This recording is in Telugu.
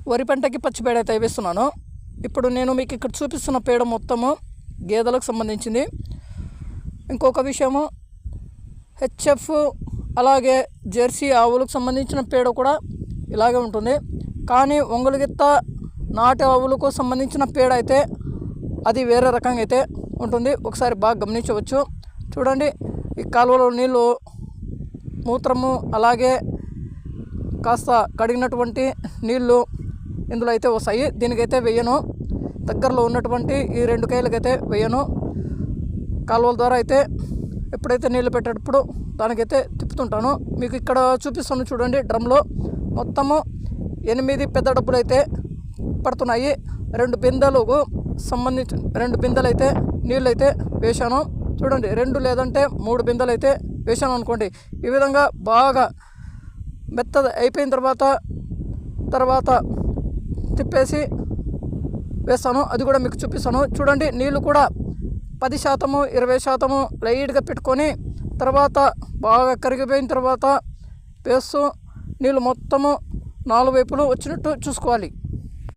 వరి పంటకి పచ్చి పేడ అయితే వేస్తున్నాను. ఇప్పుడు నేను మీకు ఇక్కడ చూపిస్తున్న పేడ మొత్తము గేదెలకు సంబంధించింది. ఇంకొక విషయము, హెచ్ఎఫ్ అలాగే జెర్సీ ఆవులకు సంబంధించిన పేడ కూడా ఇలాగే ఉంటుంది. కానీ ఒంగోలు గిత్త నాటు ఆవులకు సంబంధించిన పేడ అయితే అది వేరే రకంగా అయితే ఉంటుంది. ఒకసారి బాగా గమనించవచ్చు. చూడండి, ఈ కాలువలో నీళ్ళు మూత్రము అలాగే కాస్త కడిగినటువంటి నీళ్ళు ఇందులో అయితే వస్తాయి. దీనికైతే వేయను. దగ్గరలో ఉన్నటువంటి ఈ 2 కాయలకైతే వేయను. కాలువల ద్వారా అయితే ఎప్పుడైతే నీళ్ళు పెట్టేటప్పుడు దానికైతే తిప్పుతుంటాను. మీకు ఇక్కడ చూపిస్తాను చూడండి. డ్రమ్లో మొత్తము 8 పెద్ద డబ్బులు అయితే పడుతున్నాయి. 2 బిందెలకు సంబంధించి 2 బిందెలు అయితే నీళ్ళు అయితే వేశాను. చూడండి, 2 లేదంటే 3 బిందెలు అయితే వేశాను అనుకోండి. ఈ విధంగా బాగా మెత్తది అయిపోయిన తర్వాత తిప్పేసి వేస్తాను. అది కూడా మీకు చూపిస్తాను. చూడండి, నీళ్ళు కూడా 10%, 20% లైట్గా పెట్టుకొని తర్వాత బాగా కరిగిపోయిన తర్వాత వేస్తూ నీళ్ళు మొత్తము 4 వైపులు వచ్చినట్టు చూసుకోవాలి.